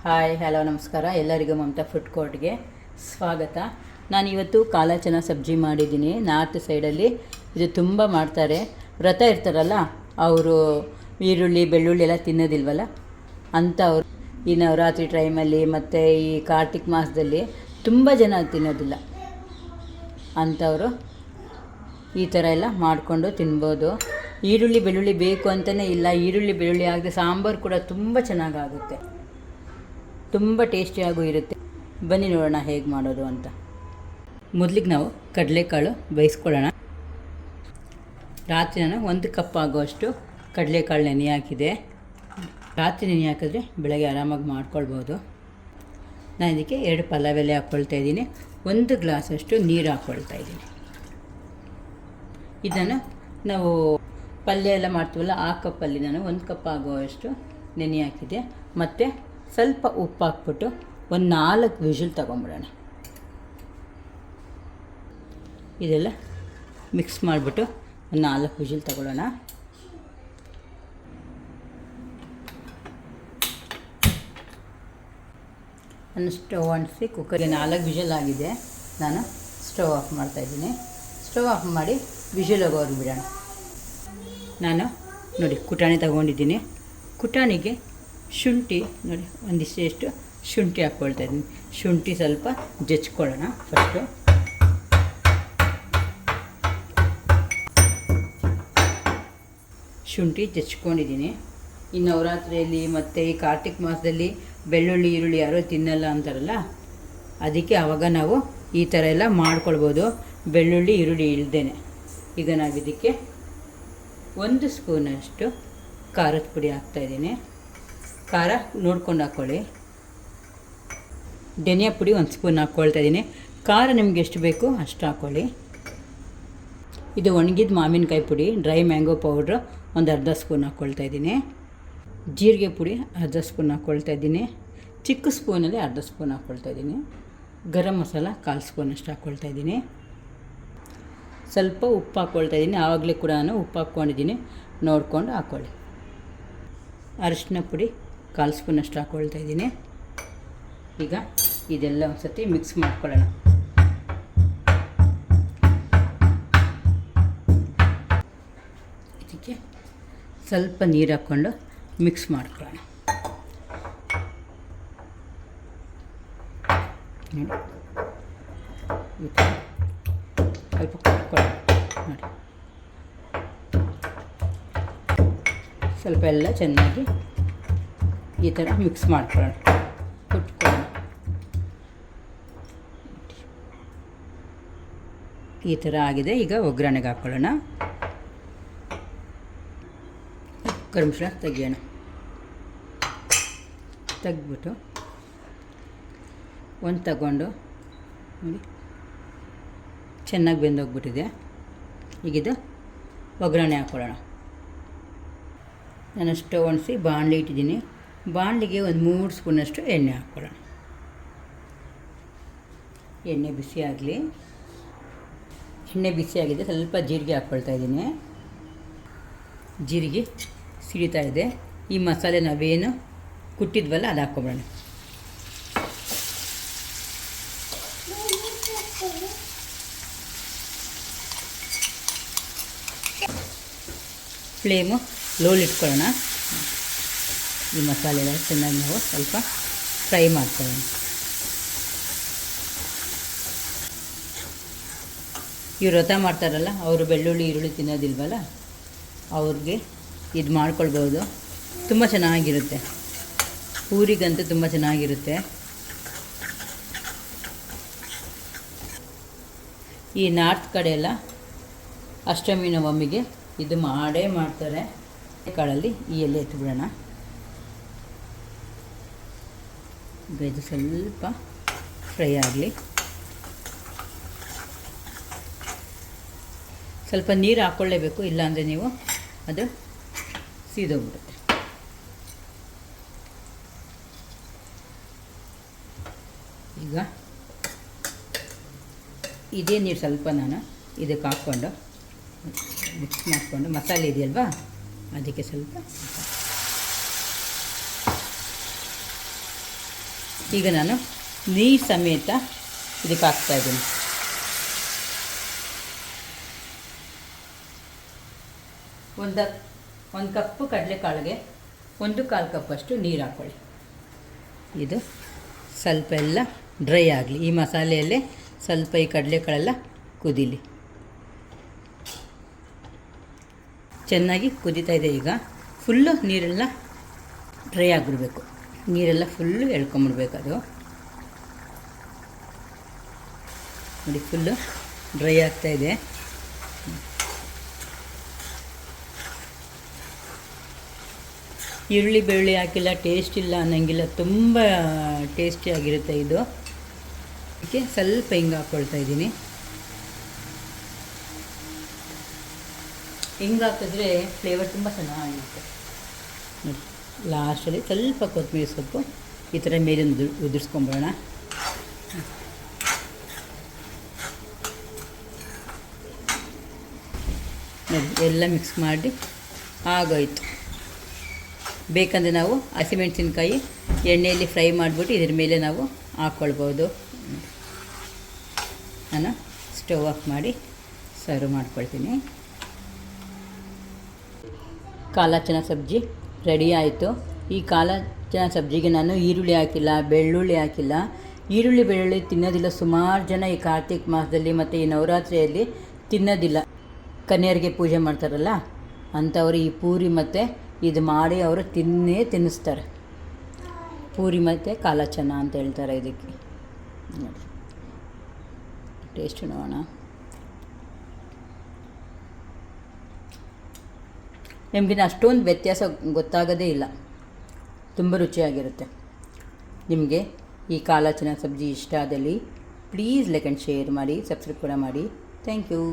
Hi hello ನಮಸ್ಕಾರ ಎಲ್ಲರಿಗೂ Mamata food ಕೋರ್ಟ್ಗೆ ಸ್ವಾಗತ. ನಾನಿವತ್ತು ಕಾಲ ಚನ ಸಬ್ಜಿ ಮಾಡಿದ್ದೀನಿ. ನಾರ್ತ್ ಸೈಡಲ್ಲಿ ಇದು ತುಂಬ ಮಾಡ್ತಾರೆ. ವ್ರತ ಇರ್ತಾರಲ್ಲ ಅವರು ಈರುಳ್ಳಿ ಬೆಳ್ಳುಳ್ಳಿ ಎಲ್ಲ ತಿನ್ನೋದಿಲ್ವಲ್ಲ ಅಂಥವ್ರು ಈ ನವರಾತ್ರಿ ಟೈಮಲ್ಲಿ ಮತ್ತು ಈ ಕಾರ್ತಿಕ್ ಮಾಸದಲ್ಲಿ ತುಂಬ ಜನ ತಿನ್ನೋದಿಲ್ಲ ಅಂಥವರು ಈ ಥರ ಎಲ್ಲ ಮಾಡಿಕೊಂಡು ತಿನ್ಬೋದು. ಈರುಳ್ಳಿ ಬೆಳ್ಳುಳ್ಳಿ ಬೇಕು ಅಂತಲೇ ಇಲ್ಲ, ಈರುಳ್ಳಿ ಬೆಳ್ಳುಳ್ಳಿ ಆಗದೆ ಸಾಂಬಾರು ಕೂಡ ತುಂಬ ಚೆನ್ನಾಗಾಗುತ್ತೆ, ತುಂಬ ಟೇಸ್ಟಿಯಾಗೂ ಇರುತ್ತೆ. ಬನ್ನಿ ನೋಡೋಣ ಹೇಗೆ ಮಾಡೋದು ಅಂತ. ಮೊದಲಿಗೆ ನಾವು ಕಡಲೆಕಾಳು ಬೇಯಿಸ್ಕೊಳ್ಳೋಣ. ರಾತ್ರಿ ನಾನು 1 ಕಪ್ ಆಗುವಷ್ಟು ಕಡಲೆಕಾಳು ನೆನೆ ಹಾಕಿದೆ. ರಾತ್ರಿ ನೆನೆ ಹಾಕಿದ್ರೆ ಬೆಳಗ್ಗೆ ಆರಾಮಾಗಿ ಮಾಡ್ಕೊಳ್ಬೋದು. ನಾನು ಇದಕ್ಕೆ 2 ಪಲಾವ್ ಎಲೆ ಹಾಕ್ಕೊಳ್ತಾ ಇದ್ದೀನಿ, 1 ಗ್ಲಾಸಷ್ಟು ನೀರು ಹಾಕ್ಕೊಳ್ತಾ ಇದ್ದೀನಿ. ಇದನ್ನು ನಾವು ಪಲ್ಯ ಎಲ್ಲ ಮಾಡ್ತೀವಲ್ಲ ಆ ಕಪ್ಪಲ್ಲಿ ನಾನು 1 ಕಪ್ ಆಗುವಷ್ಟು ನೆನೆ ಹಾಕಿದೆ. ಮತ್ತು ಸ್ವಲ್ಪ ಉಪ್ಪು ಹಾಕ್ಬಿಟ್ಟು ಒಂದು 4 ವಿಷಲ್ ತೊಗೊಂಬಿಡೋಣ. ಇದೆಲ್ಲ ಮಿಕ್ಸ್ ಮಾಡಿಬಿಟ್ಟು ಒಂದು 4 ವಿಷಲ್ ತಗೊಳ್ಳೋಣ. ನಾನು ಸ್ಟವ್ ಅಂಟಿಸಿ ಕುಕ್ಕರ್ಗೆ 4 ವಿಷಲ್ ಆಗಿದೆ. ನಾನು ಸ್ಟವ್ ಆಫ್ ಮಾಡ್ತಾಯಿದ್ದೀನಿ. ಸ್ಟವ್ ಆಫ್ ಮಾಡಿ ವಿಷಲ್ ಹೋಗೋರು ಬಿಡೋಣ. ನಾನು ನೋಡಿ ಕುಟಾಣಿ ತಗೊಂಡಿದ್ದೀನಿ. ಕುಟಾಣಿಗೆ ಶುಂಠಿ ನೋಡಿ ಒಂದಿಷ್ಟು ಶುಂಠಿ ಹಾಕ್ಕೊಳ್ತಾ ಇದ್ದೀನಿ. ಶುಂಠಿ ಸ್ವಲ್ಪ ಜಜ್ಕೊಳ್ಳೋಣ ಫಸ್ಟು. ಶುಂಠಿ ಜಚ್ಕೊಂಡಿದ್ದೀನಿ. ಈ ನವರಾತ್ರಿಯಲ್ಲಿ ಮತ್ತು ಈ ಕಾರ್ತಿಕ್ ಮಾಸದಲ್ಲಿ ಬೆಳ್ಳುಳ್ಳಿ ಈರುಳ್ಳಿ ಯಾರೋ ತಿನ್ನಲ್ಲ ಅಂತಾರಲ್ಲ, ಅದಕ್ಕೆ ಆವಾಗ ನಾವು ಈ ಥರ ಎಲ್ಲ ಮಾಡ್ಕೊಳ್ಬೋದು ಬೆಳ್ಳುಳ್ಳಿ ಈರುಳ್ಳಿ ಇಳ್ದೇನೆ. ಈಗ ನಾವು ಇದಕ್ಕೆ 1 ಸ್ಪೂನಷ್ಟು ಖಾರದ ಪುಡಿ ಹಾಕ್ತಾಯಿದ್ದೀನಿ. ಖಾರ ನೋಡ್ಕೊಂಡು ಹಾಕ್ಕೊಳ್ಳಿ. ಧನಿಯಾ ಪುಡಿ 1 ಸ್ಪೂನ್ ಹಾಕ್ಕೊಳ್ತಾ ಇದ್ದೀನಿ. ಖಾರ ನಿಮ್ಗೆ ಎಷ್ಟು ಬೇಕು ಅಷ್ಟು ಹಾಕ್ಕೊಳ್ಳಿ. ಇದು ಒಣಗಿದ ಮಾವಿನಕಾಯಿ ಪುಡಿ, ಡ್ರೈ ಮ್ಯಾಂಗೋ ಪೌಡ್ರು ಒಂದು ಅರ್ಧ ಸ್ಪೂನ್ ಹಾಕ್ಕೊಳ್ತಾ ಇದ್ದೀನಿ. ಜೀರಿಗೆ ಪುಡಿ ಅರ್ಧ ಸ್ಪೂನ್ ಹಾಕ್ಕೊಳ್ತಾ ಇದ್ದೀನಿ. ಚಿಕ್ಕ ಸ್ಪೂನಲ್ಲಿ ಅರ್ಧ ಸ್ಪೂನ್ ಹಾಕ್ಕೊಳ್ತಾ ಇದ್ದೀನಿ. ಗರಂ ಮಸಾಲ 1/4 ಸ್ಪೂನಷ್ಟು ಹಾಕ್ಕೊಳ್ತಾ ಇದ್ದೀನಿ. ಸ್ವಲ್ಪ ಉಪ್ಪು ಹಾಕ್ಕೊಳ್ತಾ ಇದ್ದೀನಿ. ಆವಾಗಲೇ ಕೂಡ ನಾನು ಉಪ್ಪು ಹಾಕ್ಕೊಂಡಿದ್ದೀನಿ, ನೋಡ್ಕೊಂಡು ಹಾಕ್ಕೊಳ್ಳಿ. ಅರಿಶಿನ ಪುಡಿ 1/4 ಸ್ಪೂನಷ್ಟು ಹಾಕ್ಕೊಳ್ತಾ ಇದ್ದೀನಿ. ಈಗ ಇದೆಲ್ಲ ಒಂದು ಸತಿ ಮಿಕ್ಸ್ ಮಾಡ್ಕೊಳ್ಳೋಣ. ಇದಕ್ಕೆ ಸ್ವಲ್ಪ ನೀರು ಹಾಕ್ಕೊಂಡು ಮಿಕ್ಸ್ ಮಾಡ್ಕೊಳ್ಳೋಣ. ಈ ಥರ ಸ್ವಲ್ಪ ಕುಟ್ಕೊಳ್ಳೋಣ. ನೋಡಿ ಸ್ವಲ್ಪ ಎಲ್ಲ ಚೆನ್ನಾಗಿ ಈ ಥರ ಮಿಕ್ಸ್ ಮಾಡ್ಕೊಳ್ಳೋಣ, ಕುಟ್ಕೊಳ್ಳೋಣ. ಈ ಥರ ಆಗಿದೆ. ಈಗ ಒಗ್ಗರಣೆಗೆ ಹಾಕ್ಕೊಳ್ಳೋಣ. ಗರಂ ತೆಗಿಯೋಣ. ತೆಗೆದ್ಬಿಟ್ಟು ಒಂದು ತಗೊಂಡು ನೋಡಿ ಚೆನ್ನಾಗಿ ಬೆಂದೋಗ್ಬಿಟ್ಟಿದೆ. ಈಗಿದು ಒಗ್ಗರಣೆ ಹಾಕ್ಕೊಳ್ಳೋಣ. ನಾನು ಸ್ಟವ್ ಅಂಟಿಸಿ ಬಾಣಲಿ ಇಟ್ಟಿದ್ದೀನಿ. ಬಾಣಲಿಗೆ ಒಂದು 3 ಸ್ಪೂನಷ್ಟು ಎಣ್ಣೆ ಹಾಕ್ಕೊಳ್ಳೋಣ. ಎಣ್ಣೆ ಬಿಸಿ ಆಗಲಿ. ಎಣ್ಣೆ ಬಿಸಿಯಾಗಿದೆ. ಸ್ವಲ್ಪ ಜೀರಿಗೆ ಹಾಕ್ಕೊಳ್ತಾ ಇದ್ದೀನಿ. ಜೀರಿಗೆ ಸಿಡಿತಾ ಇದೆ. ಈ ಮಸಾಲೆ ನಾವೇನು ಕುಟ್ಟಿದ್ವಲ್ಲ ಅದು ಹಾಕ್ಕೊಬಿಡೋಣ. ಫ್ಲೇಮು ಲೋಲಿ ಇಟ್ಕೊಳ್ಳೋಣ. ಈ ಮಸಾಲೆ ಎಲ್ಲ ಚೆನ್ನಾಗಿ ನಾವು ಸ್ವಲ್ಪ ಫ್ರೈ ಮಾಡ್ಕೊಳ್ಳೋಣ. ಇವ್ರು ವ್ರತ ಮಾಡ್ತಾರಲ್ಲ ಅವರು ಬೆಳ್ಳುಳ್ಳಿ ಈರುಳ್ಳಿ ತಿನ್ನೋದಿಲ್ವಲ್ಲ, ಅವ್ರಿಗೆ ಇದು ಮಾಡ್ಕೊಳ್ಬೋದು. ತುಂಬ ಚೆನ್ನಾಗಿರುತ್ತೆ. ಊರಿಗಂತೂ ತುಂಬ ಚೆನ್ನಾಗಿರುತ್ತೆ. ಈ ನಾರ್ತ್ ಕಡೆ ಎಲ್ಲ ಅಷ್ಟಮಿ ನವಮಿಗೆ ಇದು ಮಾಡೇ ಮಾಡ್ತಾರೆ. ಕಾಳಲ್ಲಿ ಈ ಎಲೆ ಎತ್ಬಿಡೋಣ. ಇದು ಸ್ವಲ್ಪ ಫ್ರೈ ಆಗಲಿ. ಸ್ವಲ್ಪ ನೀರು ಹಾಕ್ಕೊಳ್ಳೇಬೇಕು, ಇಲ್ಲಾಂದರೆ ನೀವು ಅದು ಸೀದೋಗ್ಬಿಡುತ್ತೆ. ಈಗ ಇದೇ ನೀರು ಸ್ವಲ್ಪ ನಾನು ಇದಕ್ಕೆ ಹಾಕ್ಕೊಂಡು ಮಿಕ್ಸ್ ಮಾಡಿಕೊಂಡು ಮಸಾಲೆ ಇದೆಯಲ್ವಾ ಅದಕ್ಕೆ ಸ್ವಲ್ಪ ಈಗ ನಾನು ನೀರು ಸಮೇತ ಇದಕ್ಕೆ ಹಾಕ್ತಾಯಿದ್ದೀನಿ. ಒಂದು ಕಪ್ಪು ಕಡಲೆಕಾಳಿಗೆ 1/4 ಕಪ್ಪಷ್ಟು ನೀರು ಹಾಕ್ಕೊಳ್ಳಿ. ಇದು ಸ್ವಲ್ಪ ಎಲ್ಲ ಡ್ರೈ ಆಗಲಿ. ಈ ಮಸಾಲೆಯಲ್ಲೇ ಸ್ವಲ್ಪ ಈ ಕಡಲೆಕಾಳೆಲ್ಲ ಕುದೀಲಿ. ಚೆನ್ನಾಗಿ ಕುದೀತಾ ಇದೆ. ಈಗ ಫುಲ್ಲು ನೀರೆಲ್ಲ ಡ್ರೈ ಆಗಿಬಿಡ್ಬೇಕು. ನೀರೆಲ್ಲ ಫುಲ್ಲು ಎಳ್ಕೊಂಬಿಡ್ಬೇಕು. ಅದು ನೋಡಿ ಫುಲ್ಲು ಡ್ರೈ ಆಗ್ತಾಯಿದೆ. ಈರುಳ್ಳಿ ಬೆಳ್ಳುಳ್ಳಿ ಹಾಕಿಲ್ಲ, ಟೇಸ್ಟ್ ಇಲ್ಲ ಅನ್ನೋಂಗಿಲ್ಲ, ತುಂಬ ಟೇಸ್ಟಿಯಾಗಿರುತ್ತೆ ಇದು. ಅದಕ್ಕೆ ಸ್ವಲ್ಪ ಹಿಂಗೆ ಹಾಕ್ಕೊಳ್ತಾ ಇದ್ದೀನಿ. ಹಿಂಗೆ ಹಾಕಿದ್ರೆ ಫ್ಲೇವರ್ ತುಂಬ ಚೆನ್ನಾಗಿರುತ್ತೆ. ನೋಡಿ ಲಾಸ್ಟಲ್ಲಿ ಸ್ವಲ್ಪ ಕೊತ್ತಂಬರಿ ಸೊಪ್ಪು ಈ ಥರ ಮೇಲೆ ಉದುರಿಸ್ಕೊಂಬೋಣ. ನೋಡಿ ಎಲ್ಲ ಮಿಕ್ಸ್ ಮಾಡಿ ಆಗೋಯ್ತು. ಬೇಕಂದರೆ ನಾವು ಹಸಿಮೆಣಸಿನ್ಕಾಯಿ ಎಣ್ಣೆಯಲ್ಲಿ ಫ್ರೈ ಮಾಡಿಬಿಟ್ಟು ಇದ್ರ ಮೇಲೆ ನಾವು ಹಾಕ್ಕೊಳ್ಬೋದು. ನಾನು ಸ್ಟವ್ ಆಫ್ ಮಾಡಿ ಸರ್ವ್ ಮಾಡ್ಕೊಳ್ತೀನಿ. ಕಾಲಾ ಚನಾ ಸಬ್ಜಿ ರೆಡಿ ಆಯಿತು. ಈ ಕಾಲಾ ಚನಾ ಸಬ್ಜಿಗೆ ನಾನು ಈರುಳ್ಳಿ ಹಾಕಿಲ್ಲ, ಬೆಳ್ಳುಳ್ಳಿ ಹಾಕಿಲ್ಲ. ಈರುಳ್ಳಿ ಬೆಳ್ಳುಳ್ಳಿ ತಿನ್ನೋದಿಲ್ಲ ಸುಮಾರು ಜನ ಈ ಕಾರ್ತಿಕ್ ಮಾಸದಲ್ಲಿ ಮತ್ತು ಈ ನವರಾತ್ರಿಯಲ್ಲಿ ತಿನ್ನೋದಿಲ್ಲ. ಕನ್ಯರಿಗೆ ಪೂಜೆ ಮಾಡ್ತಾರಲ್ಲ ಅಂಥವ್ರು ಈ ಪೂರಿ ಮತ್ತು ಇದು ಮಾಡಿ ಅವರು ತಿನ್ನಿಸ್ತಾರೆ. ಪೂರಿ ಮತ್ತು ಕಾಲಾ ಚನಾ ಅಂತ ಹೇಳ್ತಾರೆ ಇದಕ್ಕೆ. ನೋಡಿ ಟೇಸ್ಟ್ ನೋಡೋಣ. ನಿಮಗಿನ ಅಷ್ಟೊಂದು ವ್ಯತ್ಯಾಸ ಗೊತ್ತಾಗೋದೇ ಇಲ್ಲ. ತುಂಬ ರುಚಿಯಾಗಿರುತ್ತೆ. ನಿಮಗೆ ಈ ಕಾಲಾ ಚನಾ ಸಬ್ಜಿ ಇಷ್ಟ ಆದಲ್ಲಿ ಪ್ಲೀಸ್ ಲೈಕ್ ಆ್ಯಂಡ್ ಶೇರ್ ಮಾಡಿ, ಸಬ್ಸ್ಕ್ರೈಬ್ ಕೂಡ ಮಾಡಿ. Thank you.